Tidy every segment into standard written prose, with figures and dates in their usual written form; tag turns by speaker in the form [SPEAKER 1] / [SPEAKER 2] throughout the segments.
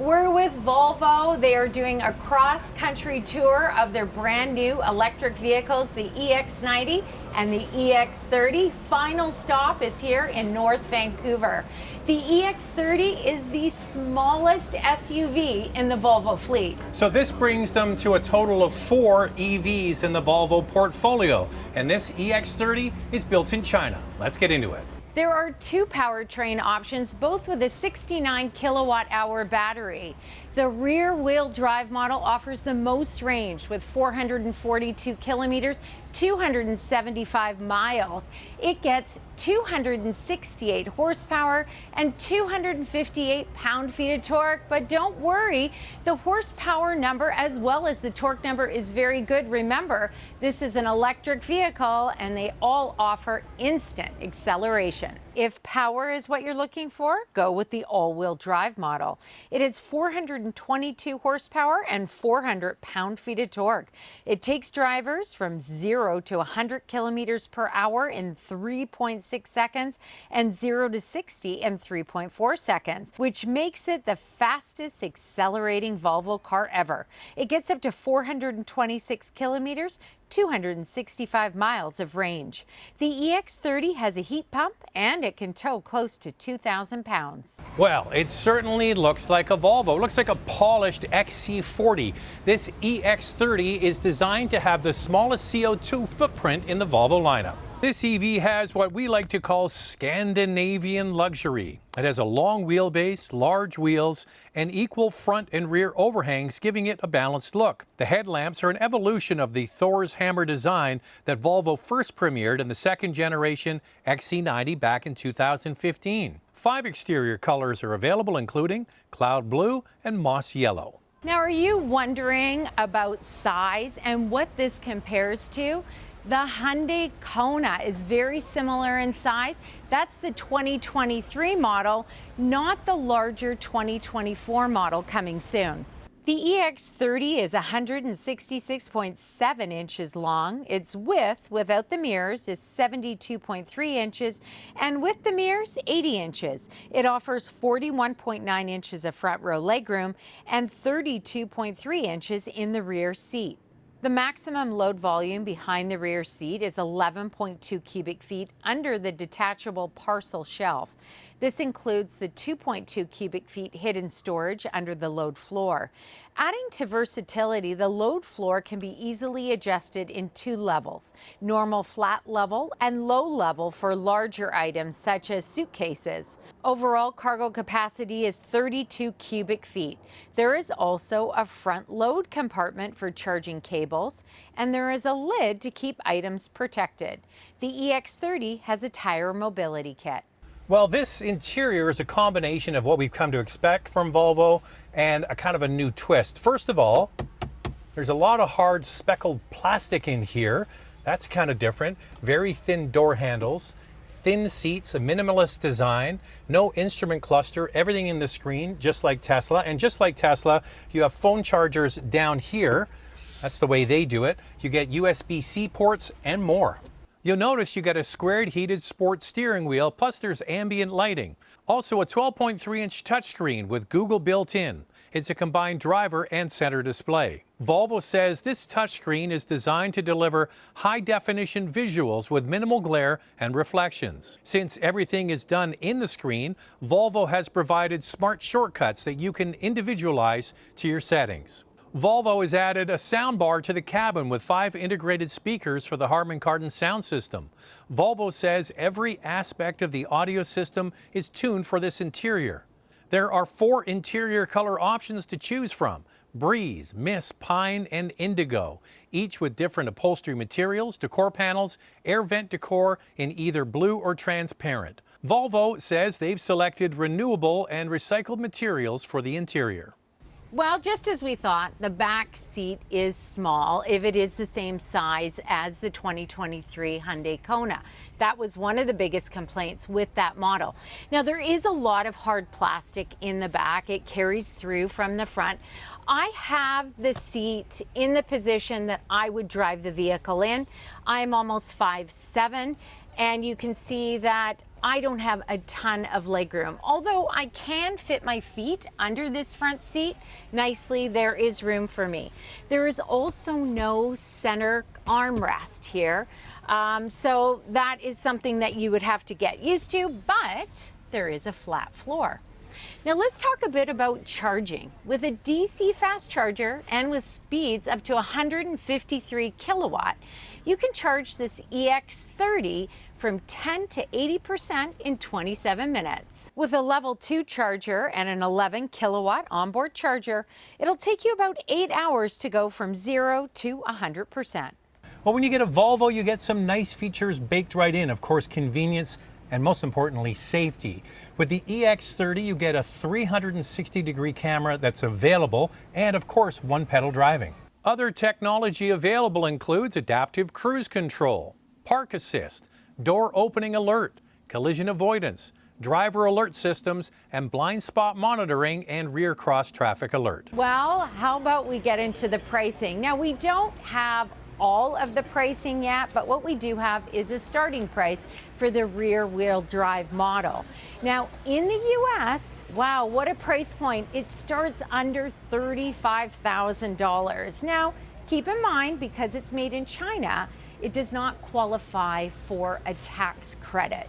[SPEAKER 1] We're with Volvo. They are doing a cross-country tour of their brand new electric vehicles, the EX90 and the EX30. Final stop is here in North Vancouver. The EX30 is the smallest SUV in the Volvo fleet.
[SPEAKER 2] So this brings them to a total of 4 EVs in the Volvo portfolio. And this EX30 is built in China. Let's get into it.
[SPEAKER 1] There are 2 powertrain options, both with a 69 kilowatt-hour battery. The rear-wheel drive model offers the most range with 442 kilometers, 275 miles. It gets 268 horsepower and 258 pound-feet of torque. But don't worry, the horsepower number as well as the torque number is very good. Remember, this is an electric vehicle and they all offer instant acceleration. If power is what you're looking for, go with the all-wheel drive model. It has 422 horsepower and 400 pound-feet of torque. It takes drivers from 0 to 100 kilometers per hour in 3.6 seconds and 0 to 60 in 3.4 seconds, which makes it the fastest accelerating Volvo car ever. It gets up to 426 kilometers, 265 miles of range. The EX30 has a heat pump and it can tow close to 2,000 pounds.
[SPEAKER 2] Well, it certainly looks like a Volvo. It looks like a polished XC40. This EX30 is designed to have the smallest CO2 footprint in the Volvo lineup. This EV has what we like to call Scandinavian luxury. It has a long wheelbase, large wheels, and equal front and rear overhangs, giving it a balanced look. The headlamps are an evolution of the Thor's hammer design that Volvo first premiered in the second generation XC90 back in 2015. 5 exterior colors are available, including cloud blue and moss yellow.
[SPEAKER 1] Now, are you wondering about size and what this compares to? The Hyundai Kona is very similar in size. That's the 2023 model, not the larger 2024 model coming soon. The EX30 is 166.7 inches long. Its width without the mirrors is 72.3 inches, and with the mirrors, 80 inches. It offers 41.9 inches of front row legroom and 32.3 inches in the rear seat. The maximum load volume behind the rear seat is 11.2 cubic feet under the detachable parcel shelf. This includes the 2.2 cubic feet hidden storage under the load floor. Adding to versatility, the load floor can be easily adjusted in 2 levels, normal flat level and low level for larger items such as suitcases. Overall cargo capacity is 32 cubic feet. There is also a front load compartment for charging cables, and there is a lid to keep items protected. The EX30 has a tire mobility kit.
[SPEAKER 2] Well, this interior is a combination of what we've come to expect from Volvo and a kind of a new twist. First of all, there's a lot of hard speckled plastic in here. That's kind of different. Very thin door handles, thin seats, a minimalist design, no instrument cluster, everything in the screen, just like Tesla. And just like Tesla, you have phone chargers down here. That's the way they do it. You get USB-C ports and more. You'll notice you get a squared heated sport steering wheel, plus there's ambient lighting. Also a 12.3-inch touchscreen with Google built in. It's a combined driver and center display. Volvo says this touchscreen is designed to deliver high-definition visuals with minimal glare and reflections. Since everything is done in the screen, Volvo has provided smart shortcuts that you can individualize to your settings. Volvo has added a soundbar to the cabin with 5 integrated speakers for the Harman Kardon sound system. Volvo says every aspect of the audio system is tuned for this interior. There are 4 interior color options to choose from: breeze, mist, pine, and indigo, each with different upholstery materials, decor panels, air vent decor in either blue or transparent. Volvo says they've selected renewable and recycled materials for the interior.
[SPEAKER 1] Well, just as we thought, the back seat is small if it is the same size as the 2023 Hyundai Kona. That was one of the biggest complaints with that model. Now, there is a lot of hard plastic in the back. It carries through from the front. I have the seat in the position that I would drive the vehicle in. I'm almost 5'7", and you can see that I don't have a ton of legroom. Although I can fit my feet under this front seat nicely, there is room for me. There is also no center armrest here. So that is something that you would have to get used to, but there is a flat floor. Now let's talk a bit about charging. With a DC fast charger and with speeds up to 153 kilowatt, you can charge this EX30 from 10 to 80% in 27 minutes. With a level 2 charger and an 11 kilowatt onboard charger, it'll take you about 8 hours to go from 0 to 100%.
[SPEAKER 2] Well, when you get a Volvo, you get some nice features baked right in. Of course, convenience and most importantly, safety. With the EX30, you get a 360-degree camera that's available and, of course, one-pedal driving. Other technology available includes adaptive cruise control, park assist, door opening alert, collision avoidance, driver alert systems, and blind spot monitoring and rear cross traffic alert.
[SPEAKER 1] Well, how about we get into the pricing? Now, we don't have all of the pricing yet, but what we do have is a starting price for the rear wheel drive model. Now in the US, wow, what a price point. It starts under $35,000. Now keep in mind, because it's made in China, it does not qualify for a tax credit.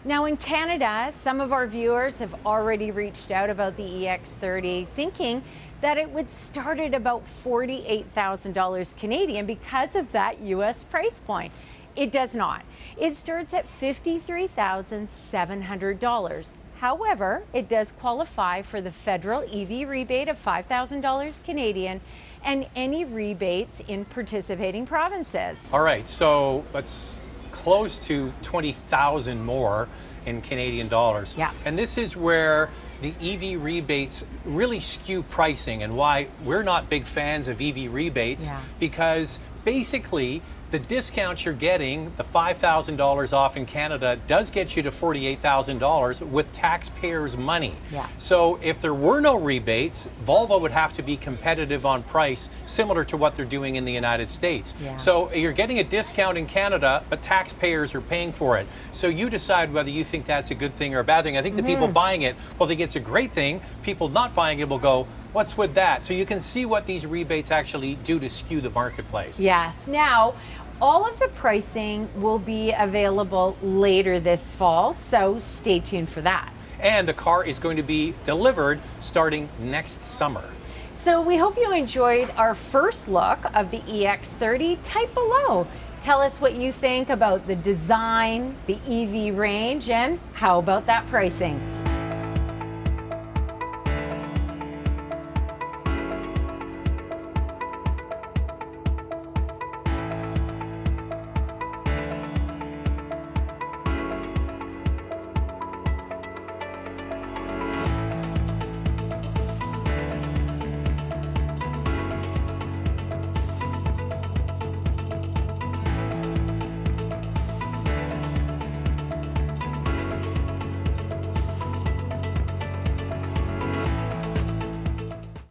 [SPEAKER 1] Now in Canada, some of our viewers have already reached out about the EX30 thinking that it would start at about $48,000 Canadian because of that US price point. It does not. It starts at $53,700. However, it does qualify for the federal EV rebate of $5,000 Canadian and any rebates in participating provinces.
[SPEAKER 2] All right, so that's close to 20,000 more in Canadian dollars.
[SPEAKER 1] Yeah.
[SPEAKER 2] And this is where the EV rebates really skew pricing and why we're not big fans of EV rebates, because basically the discounts you're getting, the $5,000 off in Canada, does get you to $48,000 with taxpayers' money.
[SPEAKER 1] Yeah.
[SPEAKER 2] So if there were no rebates, Volvo would have to be competitive on price, similar to what they're doing in the United States.
[SPEAKER 1] Yeah.
[SPEAKER 2] So you're getting a discount in Canada, but taxpayers are paying for it. So you decide whether you think that's a good thing or a bad thing. I think the people buying it, well, they think it's a great thing. People not buying it will go, what's with that? So you can see what these rebates actually do to skew the marketplace.
[SPEAKER 1] Yes. Now, all of the pricing will be available later this fall, so stay tuned for that.
[SPEAKER 2] And the car is going to be delivered starting next summer.
[SPEAKER 1] So we hope you enjoyed our first look of the EX30. Type below. Tell us what you think about the design, the EV range, and how about that pricing?